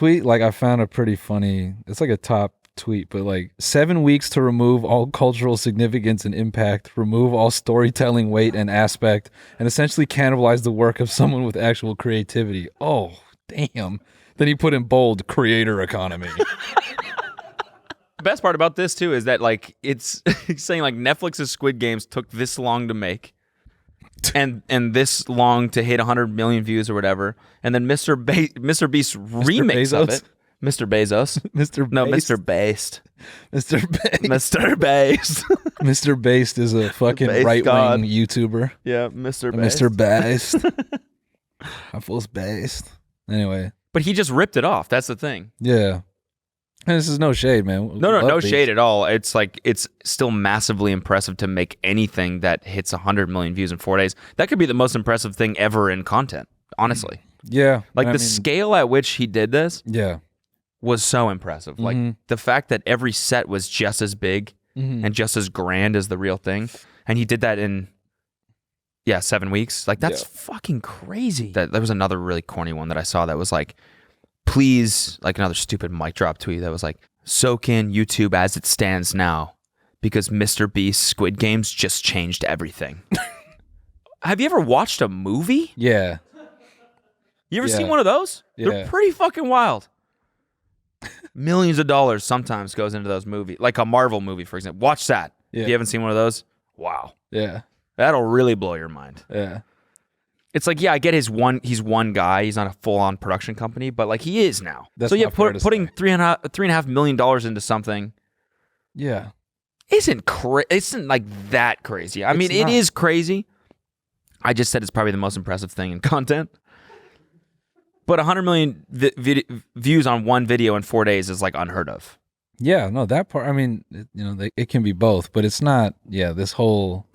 tweet, like I found a pretty funny, it's like a top tweet, but like 7 weeks to remove all cultural significance and impact, remove all storytelling weight and aspect, and essentially cannibalize the work of someone with actual creativity. Oh, damn. Then he put in bold, creator economy. The best part about this too is that like it's saying like Netflix's Squid Games took this long to make. And this long to hit 100 million views or whatever, and then Mr. Beast's remix of it, Mr. Bezos, Mr. Based, Mr. Based. Mr. Based is a fucking right-wing YouTuber. Yeah, Mr. Based. Mr. Based. I feels based. Anyway, but he just ripped it off. That's the thing. Yeah. And this is no shade, man. No shade at all. It's like it's still massively impressive to make anything that hits 100 million views in 4 days. That could be the most impressive thing ever in content, honestly. Yeah. Like scale at which he did this was so impressive. Mm-hmm. Like the fact that every set was just as big and just as grand as the real thing. And he did that in 7 weeks. Like that's fucking crazy. There was another really corny one that I saw that was like, please, like another stupid mic drop tweet that was like, soak in YouTube as it stands now because Mr. Beast's Squid Games just changed everything. Have you ever watched a movie? Yeah. You ever seen one of those? Yeah. They're pretty fucking wild. Millions of dollars sometimes goes into those movies. Like a Marvel movie, for example. Watch that. Yeah. If you haven't seen one of those, wow. Yeah. That'll really blow your mind. Yeah. It's like, I get he's one guy. He's not a full-on production company, but like he is now. That's so putting say. $3.5 million into something, isn't like that crazy. I mean, it is crazy. I just said it's probably the most impressive thing in content. But 100 million views on one video in 4 days is like unheard of. Yeah, no, that part. I mean, it can be both, but it's not. Yeah, this whole.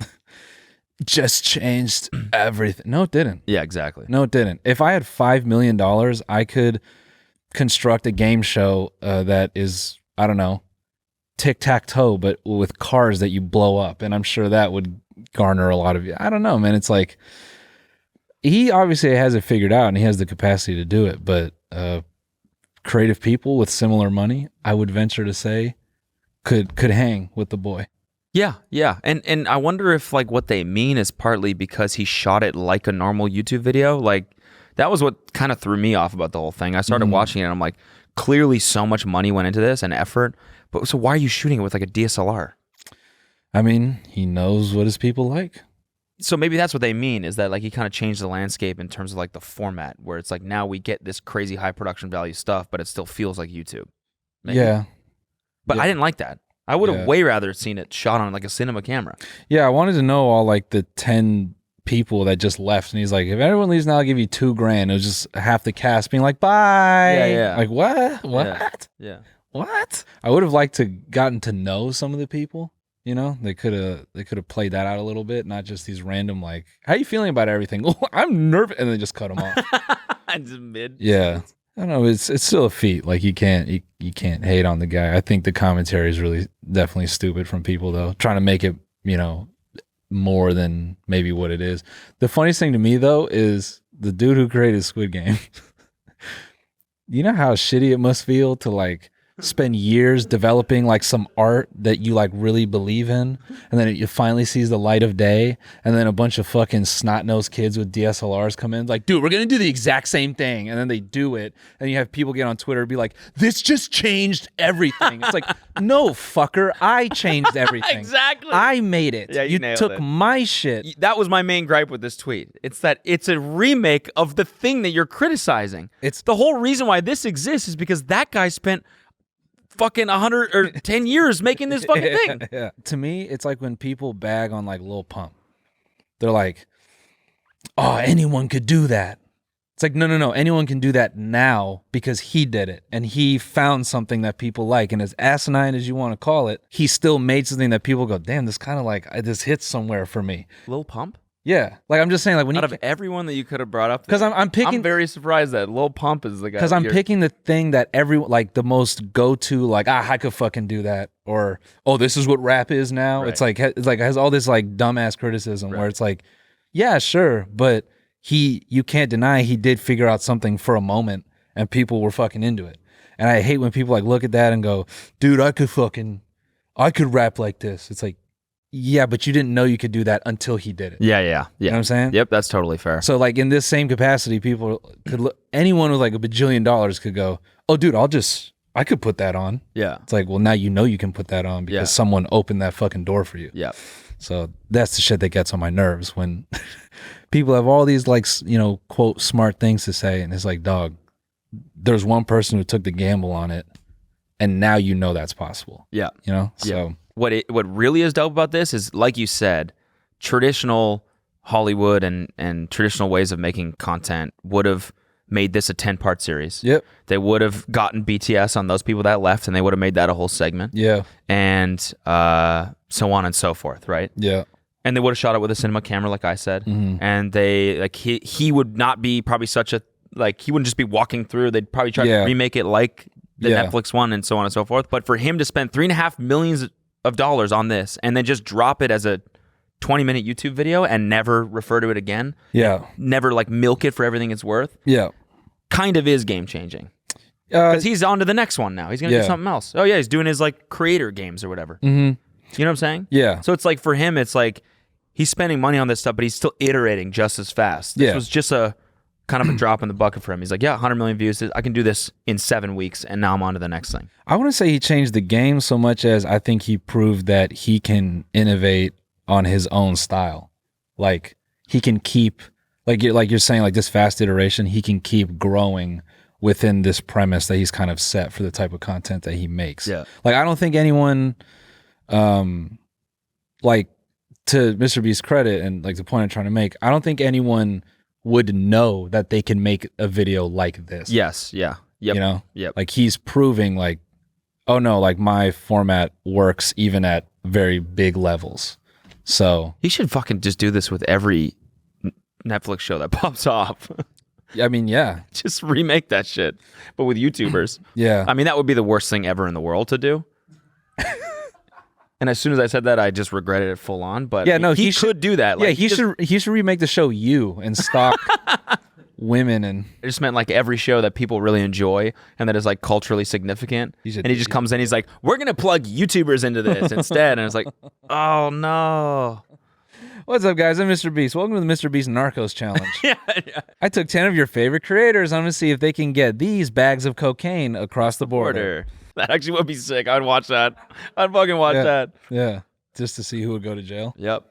Just changed everything. No, it didn't. Yeah, exactly. No, it didn't. If I had $5 million, I could construct a game show that is, I don't know, tic-tac-toe, but with cars that you blow up. And I'm sure that would garner a lot of, I don't know, man. It's like, he obviously has it figured out and he has the capacity to do it. But creative people with similar money, I would venture to say, could hang with the boy. Yeah. And I wonder if like what they mean is partly because he shot it like a normal YouTube video. Like that was what kind of threw me off about the whole thing. I started watching it and I'm like, clearly so much money went into this and effort. But so why are you shooting it with like a DSLR? I mean, he knows what his people like. So maybe that's what they mean is that like he kind of changed the landscape in terms of like the format where it's like now we get this crazy high production value stuff, but it still feels like YouTube. Maybe. Yeah. But I didn't like that. I would have way rather seen it shot on like a cinema camera. Yeah, I wanted to know all like the 10 people that just left, and he's like, if everyone leaves now, I'll give you $2,000. It was just half the cast being like, bye. Yeah. Like what? Yeah. What? I would have liked to gotten to know some of the people. You know, they could have played that out a little bit, not just these random like, how you feeling about everything? Oh, I'm nervous, and then just cut them off. Just mid. Yeah. I don't know. It's still a feat. Like you can't hate on the guy. I think the commentary is really definitely stupid from people though, trying to make it more than maybe what it is. The funniest thing to me though is the dude who created Squid Game. You know how shitty it must feel to like spend years developing like some art that you like really believe in, and then it finally sees the light of day, and then a bunch of fucking snot-nosed kids with DSLRs come in like, dude, we're gonna do the exact same thing, and then they do it, and you have people get on Twitter and be like, this just changed everything. It's like, no, fucker, I changed everything. Exactly. I made it. Yeah, you took it. My shit. That was my main gripe with this tweet. It's that it's a remake of the thing that you're criticizing. It's the whole reason why this exists is because that guy spent fucking 100 or 10 years making this fucking thing. Yeah. To me, it's like when people bag on like Lil Pump. They're like, oh, anyone could do that. It's like, no. Anyone can do that now because he did it. And he found something that people like. And as asinine as you want to call it, he still made something that people go, damn, this kind of like, this hits somewhere for me. Lil Pump? Yeah. Like, I'm just saying, like, when out of everyone that you could have brought up, because I'm picking. I'm very surprised that Lil Pump is the guy. Because I'm picking the thing that everyone, like, the most go-to, like, I could fucking do that, or oh, this is what rap is now. Right. It's like it has all this like dumbass criticism where it's like, yeah, sure, but you can't deny he did figure out something for a moment, and people were fucking into it. And I hate when people like look at that and go, dude, I could rap like this. It's like, yeah, but you didn't know you could do that until he did it. Yeah. You know what I'm saying? Yep, that's totally fair. So like in this same capacity, people could look, anyone with like $1 billion could go, oh, dude, I could put that on. Yeah. It's like, well, now you know you can put that on because someone opened that fucking door for you. Yeah. So that's the shit that gets on my nerves when people have all these like, you know, quote, smart things to say. And it's like, dog, there's one person who took the gamble on it. And now you know that's possible. Yeah. You know? So what really is dope about this is, like you said, traditional Hollywood and traditional ways of making content would have made this a 10-part series. Yep. They would have gotten BTS on those people that left, and they would have made that a whole segment. Yeah. And so on and so forth, right? Yeah. And they would have shot it with a cinema camera, like I said. And they like he would not be probably such a like he wouldn't just be walking through. They'd probably try to remake it like the Netflix one and so on and so forth. But for him to spend $3.5 million on this and then just drop it as a 20-minute YouTube video and never refer to it again. Yeah. Never like milk it for everything it's worth. Yeah. Kind of is game changing. Because he's on to the next one now. He's going to do something else. Oh yeah, he's doing his like creator games or whatever. You know what I'm saying? Yeah. So it's like for him, it's like he's spending money on this stuff, but he's still iterating just as fast. This was just a kind of a drop in the bucket for him. He's like, yeah, 100 million views. I can do this in 7 weeks, and now I'm on to the next thing. I wouldn't say he changed the game so much as I think he proved that he can innovate on his own style. Like he can keep, like you're saying, like this fast iteration, he can keep growing within this premise that he's kind of set for the type of content that he makes. Yeah. Like I don't think anyone, like to Mr. Beast's credit and like the point I'm trying to make, I don't think anyone would know that they can make a video like this. Yes. Yeah. Yep. You know? Yep. Like he's proving like, oh no, like my format works even at very big levels. So he should fucking just do this with every Netflix show that pops off. I mean, yeah. Just remake that shit, but with YouTubers. Yeah. I mean, that would be the worst thing ever in the world to do. And as soon as I said that, I just regretted it full on. But yeah, no, he could do that. Like, yeah, he should remake the show You and stock women and. It just meant like every show that people really enjoy and that is like culturally significant. And he just comes in, he's like, we're gonna plug YouTubers into this instead, and it's like, oh no. What's up, guys? I'm Mr. Beast. Welcome to the Mr. Beast Narcos Challenge. Yeah. I took 10 of your favorite creators. I'm gonna see if they can get these bags of cocaine across the border. That actually would be sick. I'd watch that. I'd fucking watch that. Yeah. Just to see who would go to jail. Yep.